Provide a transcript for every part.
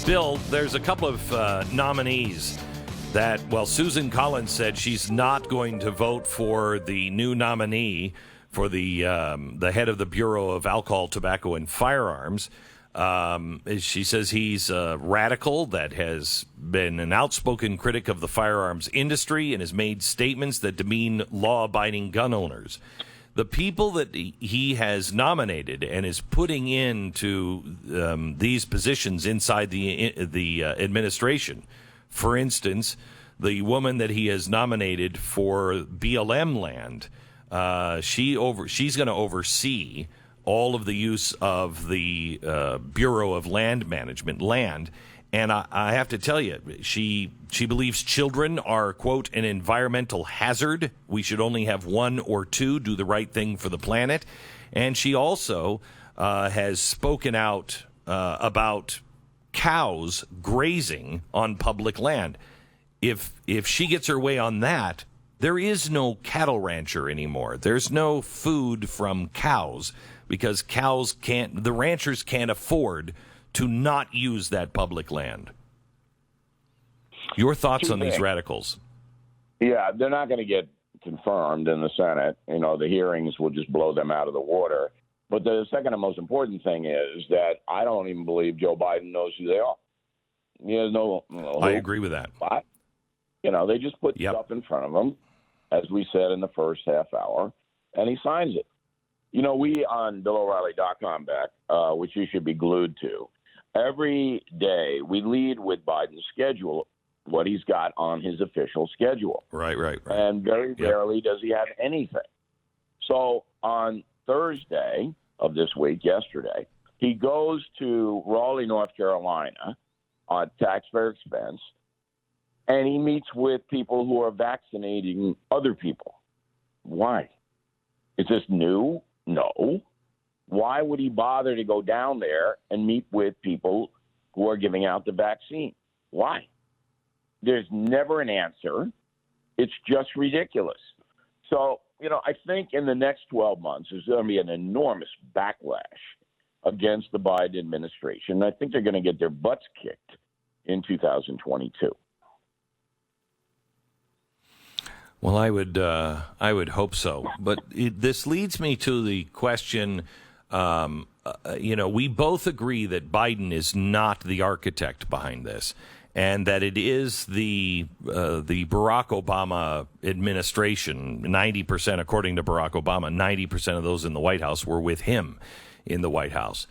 Bill, there's a couple of nominees that, well, Susan Collins said she's not going to vote for the new nominee for the head of the Bureau of Alcohol, Tobacco, and Firearms. She says he's a radical that has been an outspoken critic of the firearms industry and has made statements that demean law-abiding gun owners. The people that he has nominated and is putting into these positions inside the administration, for instance, the woman that he has nominated for BLM land, she's going to oversee all of the use of the Bureau of Land Management land. And I have to tell you, she believes children are, quote, an environmental hazard. We should only have one or two do the right thing for the planet. And she also has spoken out about cows grazing on public land. If she gets her way on that, there is no cattle rancher anymore. There's no food from cows because the ranchers can't afford to not use that public land. Your thoughts on these radicals? Yeah, they're not going to get confirmed in the Senate. You know, the hearings will just blow them out of the water. But the second and most important thing is that I don't even believe Joe Biden knows who they are. He has no I agree with that. But, you know, they just put stuff in front of him, as we said in the first half hour, and he signs it. You know, we on BillO'Reilly.com, Beck, which you should be glued to, every day we lead with Biden's schedule, what he's got on his official schedule. Right. And very rarely does he have anything. So on Thursday of this week, yesterday, he goes to Raleigh, North Carolina on taxpayer expense, and he meets with people who are vaccinating other people. Why? Is this new? No. Why would he bother to go down there and meet with people who are giving out the vaccine? Why? There's never an answer. It's just ridiculous. So, you know, I think in the next 12 months, there's going to be an enormous backlash against the Biden administration. I think they're going to get their butts kicked in 2022. Well, I would hope so. But this leads me to the question, you know, we both agree that Biden is not the architect behind this and that it is the Barack Obama administration. 90%, according to Barack Obama, 90% of those in the White House were with him in the White House.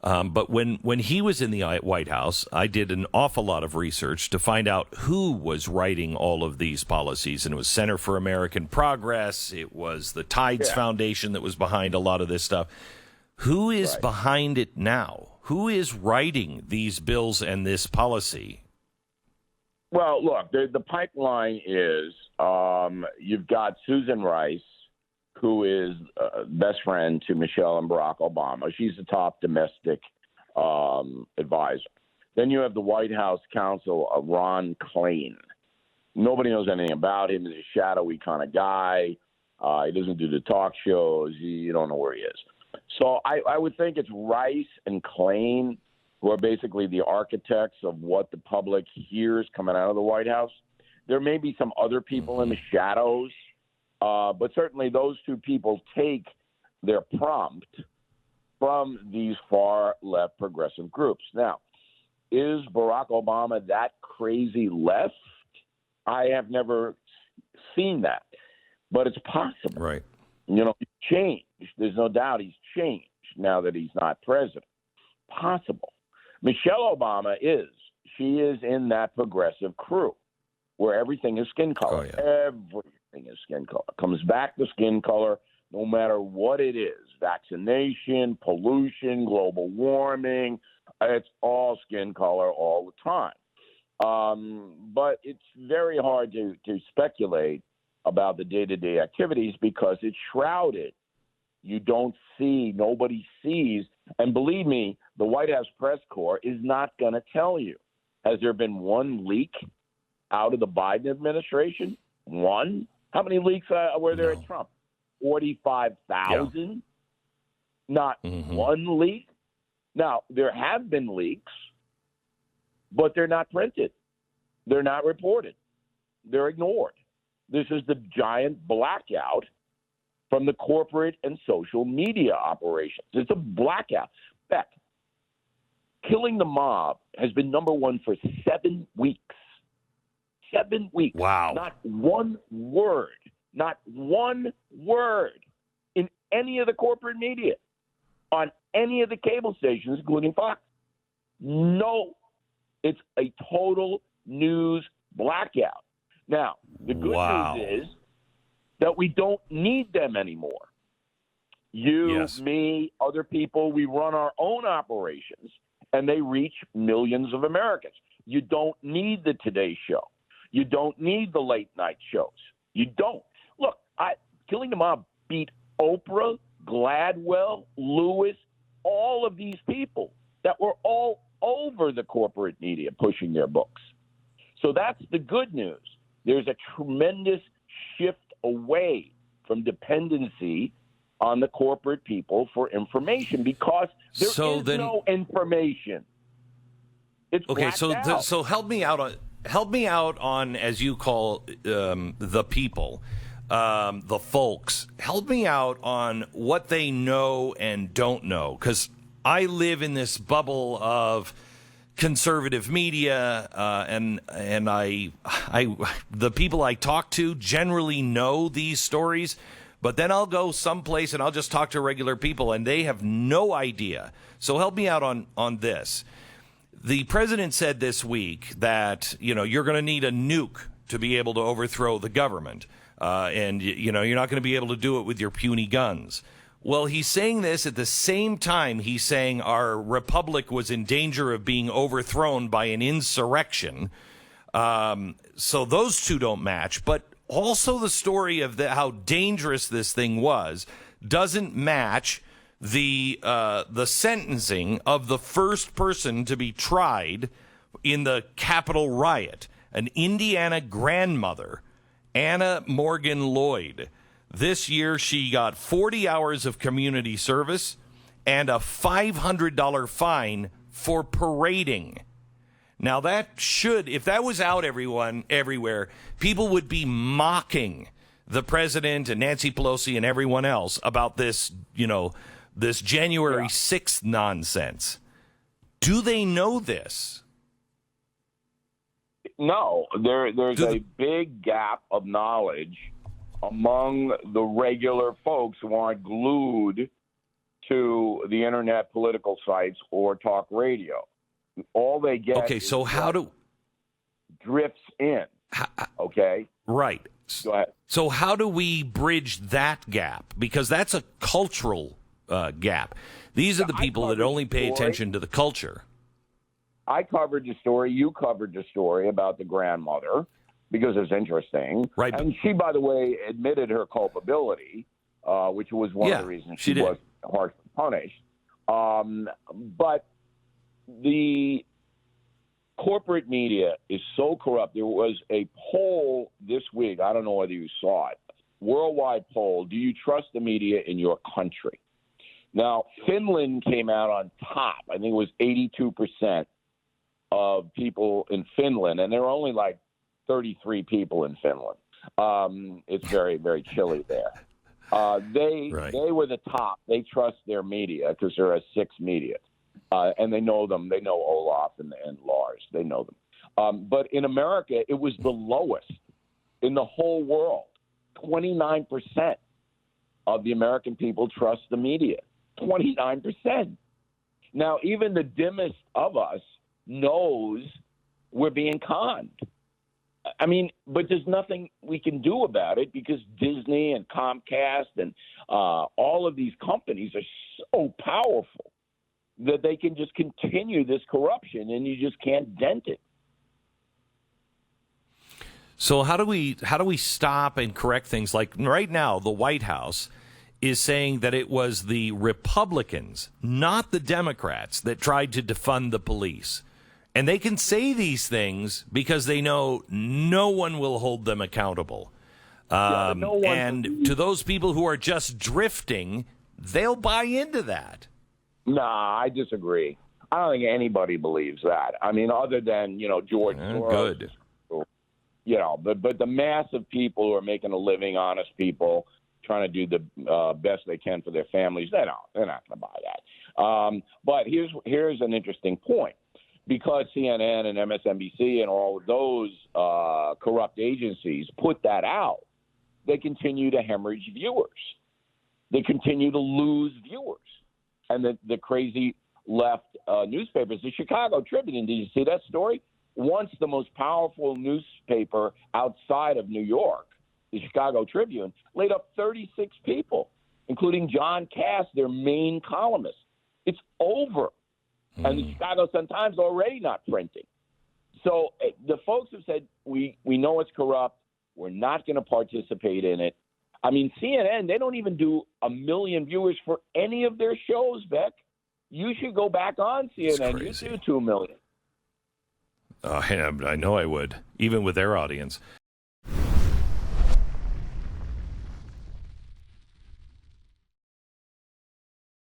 But when he was in the White House, I did an awful lot of research to find out who was writing all of these policies. And it was Center for American Progress. It was the Tides Foundation that was behind a lot of this stuff. Who is behind it now? Who is writing these bills and this policy? Well, look, the pipeline is you've got Susan Rice, who is best friend to Michelle and Barack Obama. She's the top domestic advisor. Then you have the White House counsel, Ron Klain. Nobody knows anything about him. He's a shadowy kind of guy. He doesn't do the talk shows. You don't know where he is. So I would think it's Rice and Klain who are basically the architects of what the public hears coming out of the White House. There may be some other people in the shadows, but certainly those two people take their prompt from these far-left progressive groups. Now, is Barack Obama that crazy left? I have never seen that, but it's possible. Right. You know, he's changed. There's no doubt he's changed now that he's not president. Possible. Michelle Obama is. She is in that progressive crew where everything is skin color. Oh, yeah. Everything is skin color. Comes back to skin color no matter what it is. Vaccination, pollution, global warming. It's all skin color all the time. But it's very hard to speculate about the day-to-day activities because it's shrouded. You don't see, nobody sees. And believe me, the White House press corps is not going to tell you. Has there been one leak out of the Biden administration? One? How many leaks were there at Trump? 45,000? Yeah. Not one leak? Now, there have been leaks, but they're not printed. They're not reported. They're ignored. This is the giant blackout from the corporate and social media operations. It's a blackout. Beck, killing the mob has been number one for 7 weeks. 7 weeks. Wow. Not one word in any of the corporate media, on any of the cable stations, including Fox. No, it's a total news blackout. Now, the good news is that we don't need them anymore. You, me, other people, we run our own operations, and they reach millions of Americans. You don't need the Today Show. You don't need the late night shows. You don't. Look, Killing the Mob beat Oprah, Gladwell, Lewis, all of these people that were all over the corporate media pushing their books. So that's the good news. There's a tremendous shift away from dependency on the corporate people for information because there is no information. It's okay. out. So help me out on as you call the people, the folks. Help me out on what they know and don't know, because I live in this bubble of conservative media, and the people I talk to generally know these stories, but then I'll go someplace and I'll just talk to regular people and they have no idea. So help me out on this. The president said this week that, you're going to need a nuke to be able to overthrow the government, and you're not going to be able to do it with your puny guns. Well, he's saying this at the same time he's saying our republic was in danger of being overthrown by an insurrection. So those two don't match. But also the story of how dangerous this thing was doesn't match the sentencing of the first person to be tried in the Capitol riot, an Indiana grandmother, Anna Morgan Lloyd. This year, she got 40 hours of community service and a $500 fine for parading. Now, if that was out everywhere, people would be mocking the president and Nancy Pelosi and everyone else about this, this January 6th nonsense. Do they know this? No, there's a big gap of knowledge among the regular folks who aren't glued to the internet political sites or talk radio. All they get drifts in. Okay? Right. Go ahead. So how do we bridge that gap? Because that's a cultural gap. These are the people that only pay attention to the culture. I covered the story. You covered the story about the grandmother because it's interesting. Right. And she, by the way, admitted her culpability, which was one of the reasons she was harshly punished. But the corporate media is so corrupt. There was a poll this week. I don't know whether you saw it. Worldwide poll. Do you trust the media in your country? Now, Finland came out on top. I think it was 82% of people in Finland, and there are only like 33 people in Finland. It's very, very chilly there. They were the top. They trust their media because there are 6 media, and they know them. They know Olaf and Lars. They know them. But in America, it was the lowest in the whole world. 29% of the American people trust the media. 29%. Now, even the dimmest of us knows we're being conned. I mean, but there's nothing we can do about it because Disney and Comcast and all of these companies are so powerful that they can just continue this corruption and you just can't dent it. So how do we stop and correct things? Like right now, the White House is saying that it was the Republicans, not the Democrats, that tried to defund the police. And they can say these things because they know no one will hold them accountable. And to those people who are just drifting, they'll buy into that. Nah, I disagree. I don't think anybody believes that. I mean, other than, George Soros. Good. But the mass of people who are making a living, honest people, trying to do the best they can for their families, they're not going to buy that. But here's an interesting point. Because CNN and MSNBC and all of those corrupt agencies put that out, they continue to hemorrhage viewers. They continue to lose viewers. And the crazy left newspapers, the Chicago Tribune, did you see that story? Once the most powerful newspaper outside of New York, the Chicago Tribune, laid up 36 people, including John Cass, their main columnist. It's over. And the Chicago Sun-Times already not printing. So the folks have said, we know it's corrupt. We're not going to participate in it. I mean, CNN, they don't even do 1 million viewers for any of their shows, Beck. You should go back on CNN. You do 2 million. I know I would, even with their audience.